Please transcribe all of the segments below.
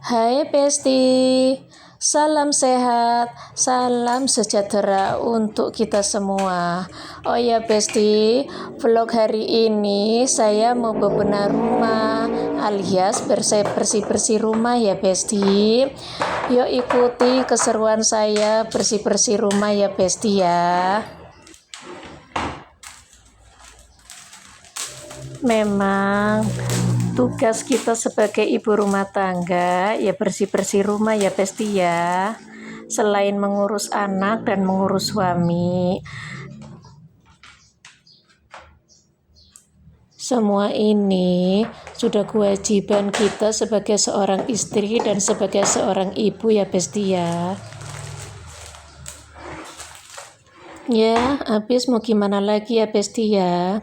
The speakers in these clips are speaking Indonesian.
Hai Besti, salam sehat, salam sejahtera untuk kita semua. Oh ya Besti, vlog hari ini saya mau bebenah rumah alias bersih-bersih rumah ya Besti. Yuk ikuti keseruan saya bersih-bersih rumah ya Besti ya. Memang tugas kita sebagai ibu rumah tangga ya bersih-bersih rumah ya Besti ya. Selain mengurus anak dan mengurus suami, semua ini sudah kewajiban kita sebagai seorang istri dan sebagai seorang ibu ya Besti ya. Ya, habis mau gimana lagi ya Besti ya.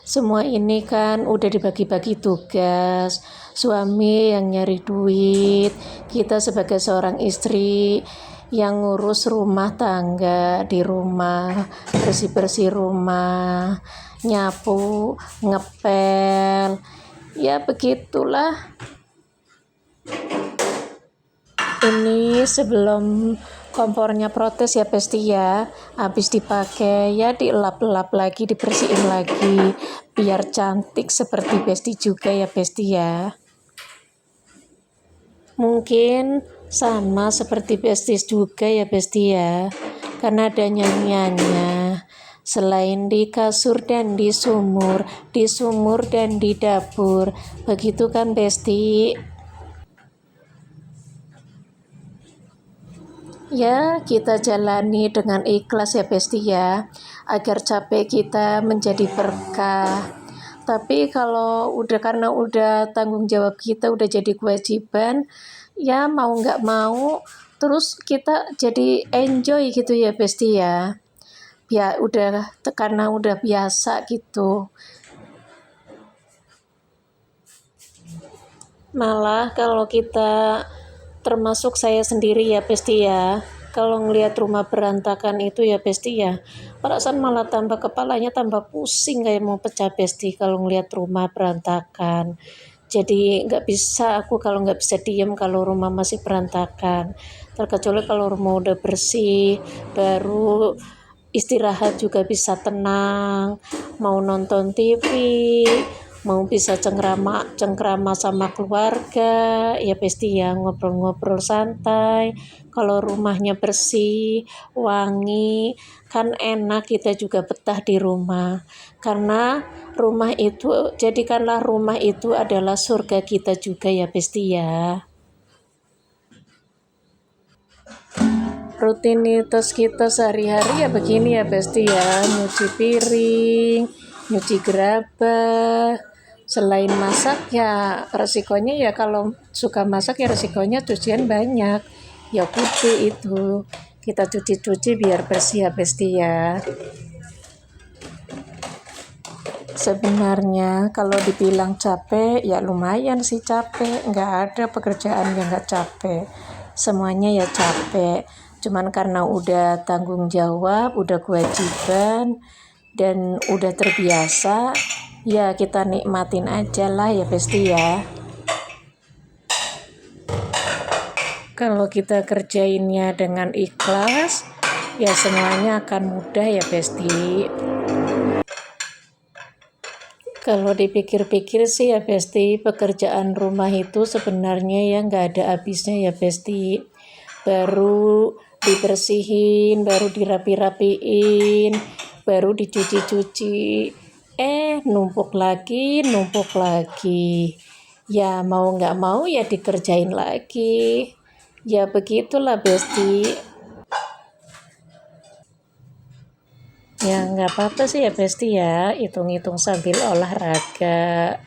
Semua ini kan udah dibagi-bagi tugas. Suami yang nyari duit, kita sebagai seorang istri yang ngurus rumah tangga di rumah, bersih-bersih rumah, nyapu, ngepel. Ya begitulah. Ini sebelum kompornya protes ya Besti ya, habis dipakai ya dielap-elap lagi, dibersihin lagi biar cantik seperti Besti juga ya Besti ya. Mungkin sama seperti Besti juga ya Besti ya, karena ada nyanyiannya. Selain di kasur dan di sumur dan di dapur, begitu kan Besti? Ya, kita jalani dengan ikhlas ya Besti ya, agar capek kita menjadi berkah. Tapi kalau karena udah tanggung jawab kita, udah jadi kewajiban, ya mau nggak mau, terus kita jadi enjoy gitu ya Besti ya. Ya udah, karena udah biasa gitu. Malah kalau kita, termasuk saya sendiri ya Besti ya, kalau ngelihat rumah berantakan itu ya Besti ya, perasaan malah tambah kepalanya tambah pusing kayak mau pecah Besti kalau ngelihat rumah berantakan. Jadi aku kalau nggak bisa diem kalau rumah masih berantakan. Terkecuali kalau rumah udah bersih, baru istirahat juga bisa tenang, mau nonton TV, mau bisa cengkrama sama keluarga ya Besti ya, ngobrol-ngobrol santai. Kalau rumahnya bersih, wangi, kan enak, kita juga betah di rumah. Karena jadikanlah rumah itu adalah surga kita juga ya Besti ya. Rutinitas kita sehari-hari ya begini ya Besti ya, nyuci piring, nyuci gerabah. Selain masak ya resikonya ya, kalau suka masak ya resikonya cucian banyak ya, putih itu kita cuci biar bersih ya Besti ya. Sebenarnya kalau dibilang capek ya lumayan sih capek, nggak ada pekerjaan yang nggak capek, semuanya ya capek. Cuman karena udah tanggung jawab, udah kewajiban, dan udah terbiasa, ya kita nikmatin aja lah ya Besti ya. Kalau kita kerjainnya dengan ikhlas, ya semuanya akan mudah ya Besti. Kalau dipikir-pikir sih ya Besti, pekerjaan rumah itu sebenarnya ya nggak ada habisnya ya Besti. Baru dibersihin, baru dirapi-rapiin, baru dicuci-cuci, numpuk lagi. Ya mau nggak mau ya dikerjain lagi. Ya begitulah Besti. Ya nggak apa-apa sih ya Besti ya, hitung-hitung sambil olahraga.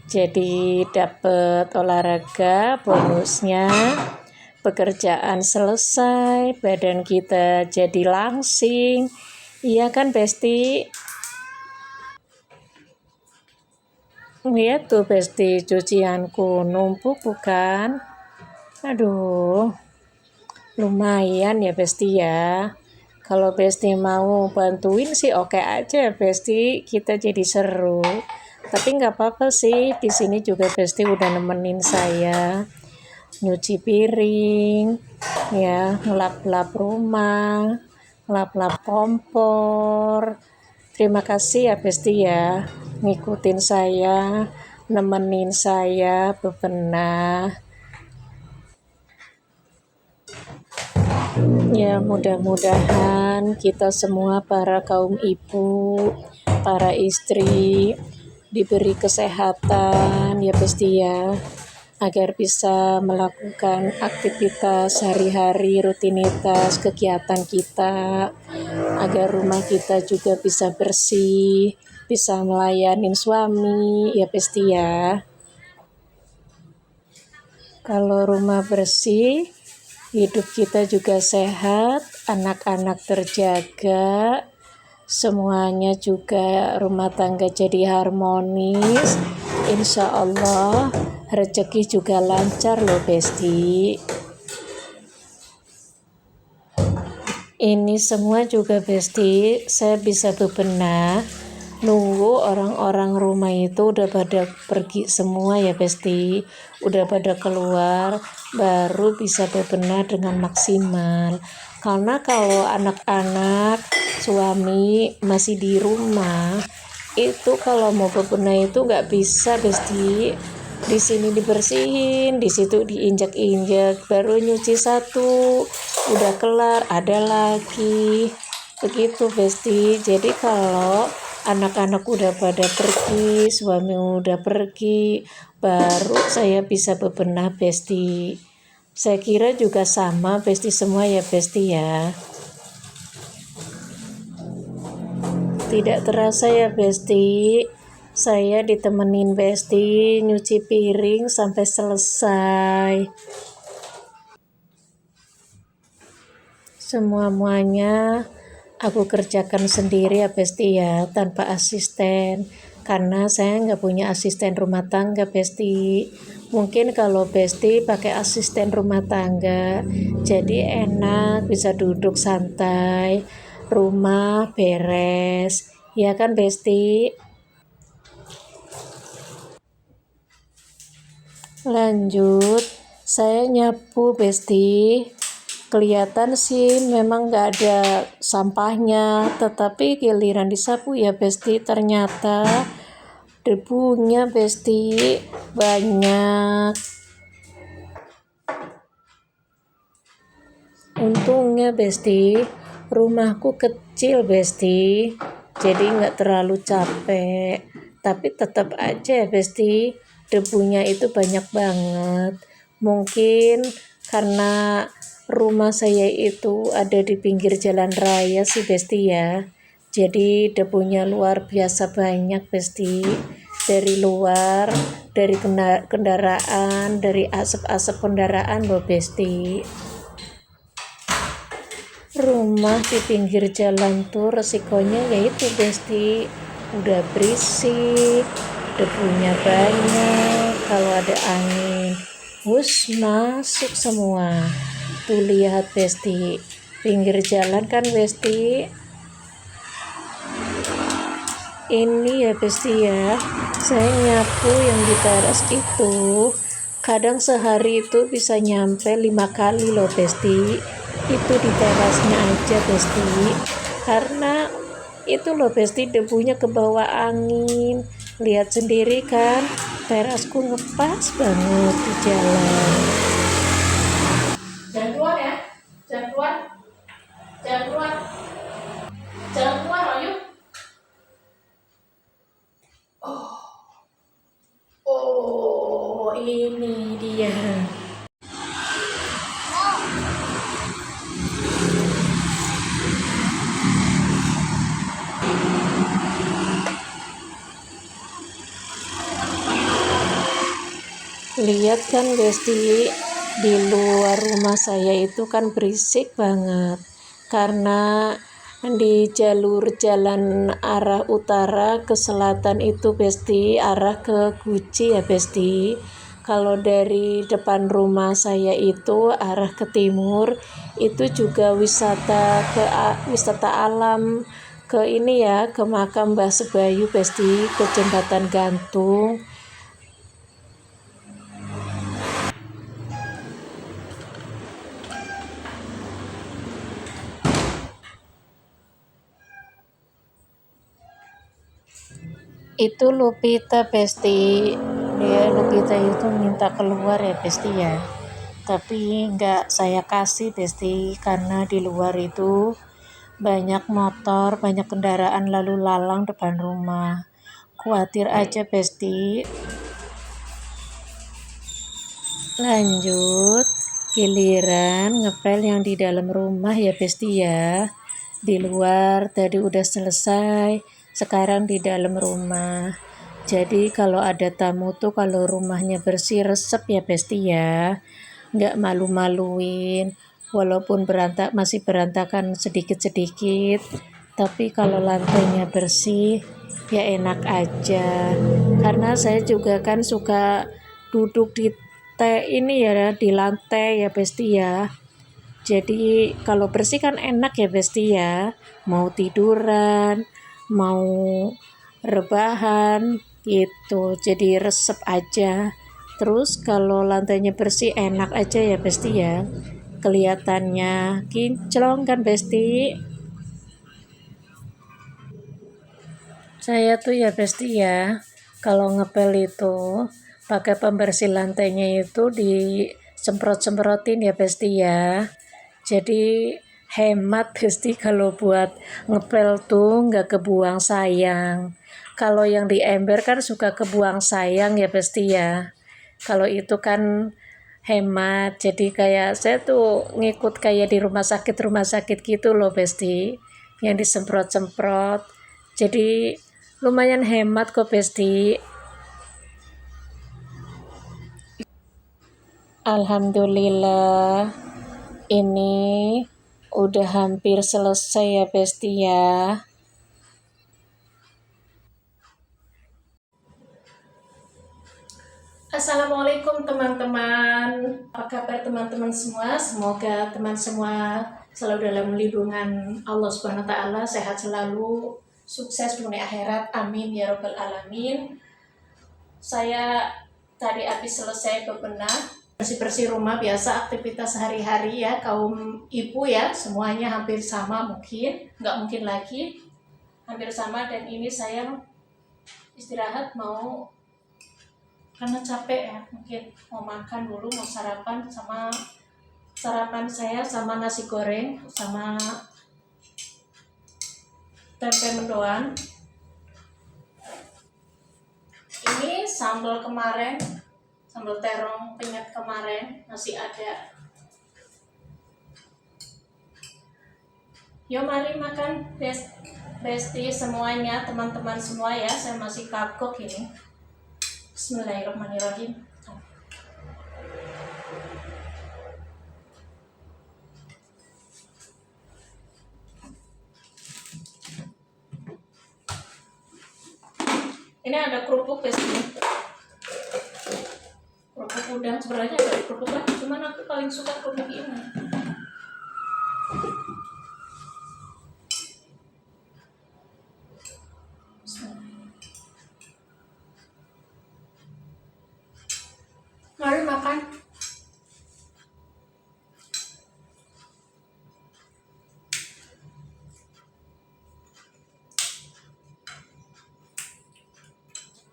Jadi dapet olahraga, bonusnya pekerjaan selesai, badan kita jadi langsing. Iya kan Besti? Lihat tuh Besti, cucianku numpuk bukan? Aduh, lumayan ya Besti ya. Kalau Besti mau bantuin sih oke aja Besti, kita jadi seru. Tapi nggak apa-apa sih, di sini juga Besti udah nemenin saya. nyuci piring, ya, ngelap-lap rumah, ngelap-lap kompor. Terima kasih ya Besti ya, ngikutin saya, nemenin saya bebenah. Ya, mudah-mudahan kita semua para kaum ibu, para istri diberi kesehatan ya Besti ya, agar bisa melakukan aktivitas sehari-hari, rutinitas kegiatan kita, agar rumah kita juga bisa bersih, bisa melayani suami ya Besti ya. Kalau rumah bersih, hidup kita juga sehat, anak-anak terjaga, semuanya juga rumah tangga jadi harmonis. Insya Allah rezeki juga lancar loh Besti. Ini semua juga Besti, saya bisa bebenah nunggu orang-orang rumah itu udah pada pergi semua ya Besti, udah pada keluar, baru bisa bebenah dengan maksimal. Karena kalau anak-anak, suami masih di rumah, itu kalau mau bebenah itu nggak bisa Besti. Di sini dibersihin, di situ diinjak-injak, baru nyuci satu, udah kelar, ada lagi. Begitu Besti. Jadi kalau anak-anak udah pada pergi, suami udah pergi, baru saya bisa bebenah Besti. Saya kira juga sama Besti semua ya Besti ya. Tidak terasa ya Besti, saya ditemenin Besti nyuci piring sampai selesai. Semuanya aku kerjakan sendiri ya Besti ya, tanpa asisten. Karena saya nggak punya asisten rumah tangga Besti. Mungkin kalau Besti pakai asisten rumah tangga, jadi enak, bisa duduk santai, rumah beres. Ya kan Besti? Lanjut, saya nyapu Besti. Kelihatan sih memang nggak ada sampahnya, tetapi giliran disapu ya Besti, ternyata debunya Besti banyak. Untungnya Besti, rumahku kecil Besti, jadi nggak terlalu capek. Tapi tetap aja Besti, debunya itu banyak banget. Mungkin karena rumah saya itu ada di pinggir jalan raya sih Besti ya. Jadi debunya luar biasa banyak Besti. Dari luar, dari kendaraan, dari asap-asap kendaraan loh Besti. Rumah di pinggir jalan tuh resikonya yaitu Besti, udah berisik, debunya banyak, kalau ada angin masuk semua. Tuh lihat Besti, pinggir jalan kan Besti. Ini ya Besti ya, saya nyapu yang di teras itu kadang sehari itu bisa nyampe 5 kali loh Besti. Itu di terasnya aja Besti, karena itu loh Besti, debunya ke bawah angin. Lihat sendiri kan, terasku ngepas banget di jalan. Jangan keluar ya, jangan keluar, jangan keluar, jangan keluar ayo. Oh ini dia. Lihat kan Besti, di luar rumah saya itu kan berisik banget, karena di jalur jalan arah utara ke selatan itu Besti, arah ke Guci ya Besti. Kalau dari depan rumah saya itu arah ke timur, itu juga wisata alam, ke ini ya, ke makam Mbah Sebayu Besti, ke Jembatan Gantung. Itu Lupita Besti, Lupita itu minta keluar ya Besti ya, tapi nggak saya kasih Besti karena di luar itu banyak motor, banyak kendaraan lalu lalang depan rumah. Khawatir aja Besti. Lanjut, giliran ngepel yang di dalam rumah ya Besti ya. Di luar tadi udah selesai, sekarang di dalam rumah. Jadi kalau ada tamu tuh kalau rumahnya bersih resep ya Besti ya. Nggak malu-maluin, walaupun masih berantakan sedikit-sedikit. Tapi kalau lantainya bersih, ya enak aja. Karena saya juga kan suka duduk di ini ya di lantai ya Besti ya. Jadi kalau bersih kan enak ya Besti ya. Mau tiduran, mau rebahan gitu. Jadi resep aja. Terus kalau lantainya bersih enak aja ya Besti ya. Kelihatannya kinclong kan Besti. Saya tuh ya Besti ya, kalau ngepel itu pakai pembersih lantainya itu disemprot-semprotin ya Besti ya. Jadi hemat Besti kalau buat ngepel tuh nggak kebuang sayang. Kalau yang di ember kan suka kebuang sayang ya Besti ya. Kalau itu kan hemat. Jadi kayak saya tuh ngikut kayak di rumah sakit gitu loh Besti. Yang disemprot-semprot. Jadi lumayan hemat kok Besti. Alhamdulillah ini udah hampir selesai ya Besti ya. Assalamualaikum teman-teman. Apa kabar teman-teman semua? Semoga teman semua selalu dalam lindungan Allah Subhanahu wa taala, sehat selalu, sukses dunia akhirat. Amin ya rabbal alamin. Saya tadi habis selesai bebenah, bersih-bersih rumah, biasa aktivitas sehari-hari ya, kaum ibu ya, semuanya hampir sama mungkin, nggak mungkin lagi, hampir sama. Dan ini saya istirahat mau, karena capek ya, mungkin mau makan dulu, mau sarapan. Sama sarapan saya sama nasi goreng, sama tempe mendoan. Ini sambal kemarin, sambal terong penyet kemarin masih ada. Yuk mari makan Besti semuanya, teman-teman semua ya. Saya masih kagok ini. Bismillahirrahmanirrahim. Ini ada kerupuk Besti. Kerupuk udang, sebenarnya ada kerupuk lagi, cuman aku paling suka kerupuk ini. Mari makan.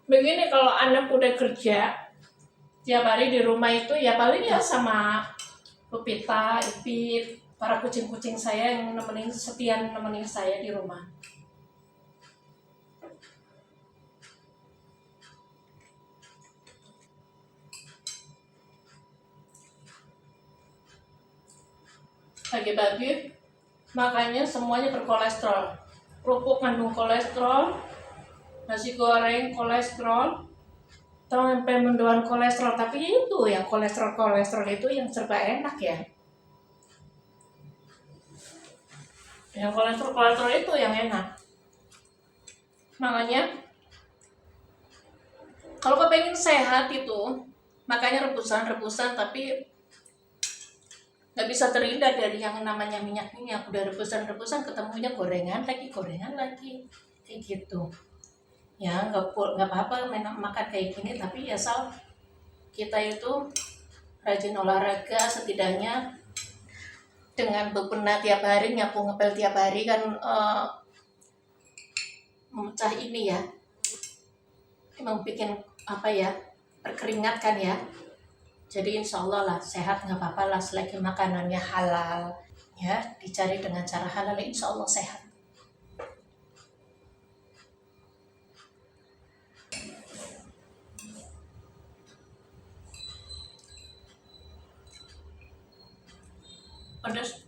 Begini kalau anak udah kerja tiap hari di rumah itu ya paling ya sama Lupita, Ipit, para kucing-kucing saya yang setia nemenin saya di rumah. Pagi-pagi makanya semuanya berkolesterol. Kerupuk mengandung kolesterol, nasi goreng kolesterol, tempe mendoan kolesterol. Tapi itu yang kolesterol itu yang serba enak ya. Yang kolesterol itu yang enak. Makanya kalau kepengen sehat itu makanya rebusan, tapi nggak bisa terhindar dari yang namanya minyak. Udah rebusan ketemunya gorengan lagi kayak gitu ya. Nggak apa-apa makan kayak gini, tapi asal kita itu rajin olahraga, setidaknya dengan bebenah tiap hari, nyapu ngepel tiap hari kan memecah ini ya, emang bikin apa ya, berkeringat kan ya. Jadi insya Allah lah sehat, nggak apa-apa lah selagi makanannya halal ya, dicari dengan cara halal insya Allah sehat. Pedas.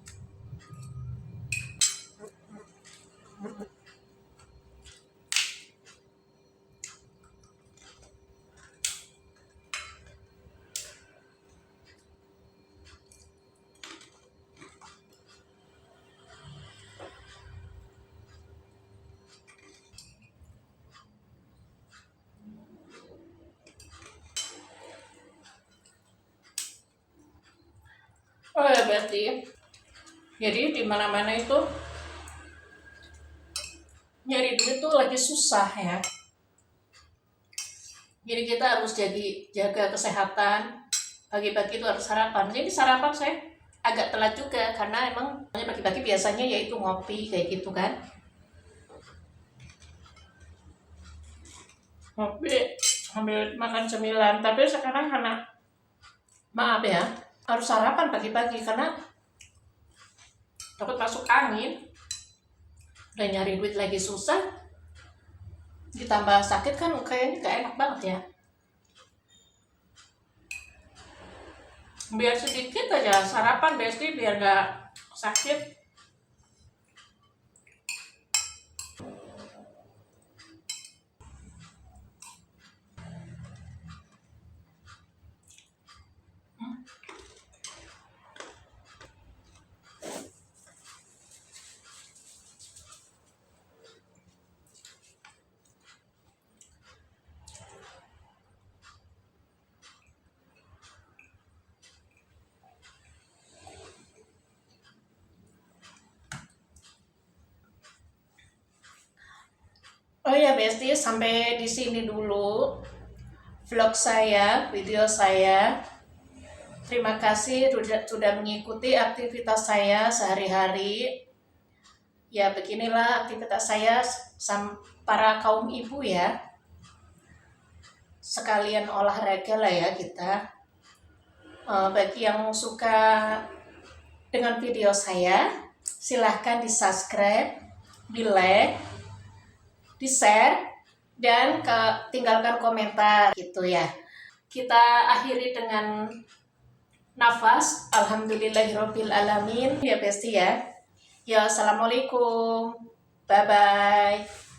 Oh ya berarti, jadi di mana-mana itu nyari duit tuh lagi susah ya. Jadi kita harus jaga kesehatan. Pagi-pagi itu harus sarapan. Jadi sarapan saya agak telat juga karena emang pagi-pagi biasanya yaitu ngopi kayak gitu kan. Ngopi sambil makan cemilan. Tapi sekarang karena maaf ya, harus sarapan pagi-pagi karena takut masuk angin. Udah nyari duit lagi susah, ditambah sakit kan kayaknya gak enak banget ya. Biar sedikit aja sarapan Besti biar gak sakit. Oh ya Besti, sampai di sini dulu vlog saya, video saya. Terima kasih sudah mengikuti aktivitas saya sehari-hari. Ya beginilah aktivitas saya para kaum ibu ya. Sekalian olahraga lah ya kita. Bagi yang suka dengan video saya, silahkan di-subscribe, di-like, di-share, dan tinggalkan komentar gitu ya. Kita akhiri dengan nafas alhamdulillahirabbil alamin ya Besti ya. Ya assalamualaikum. Bye bye.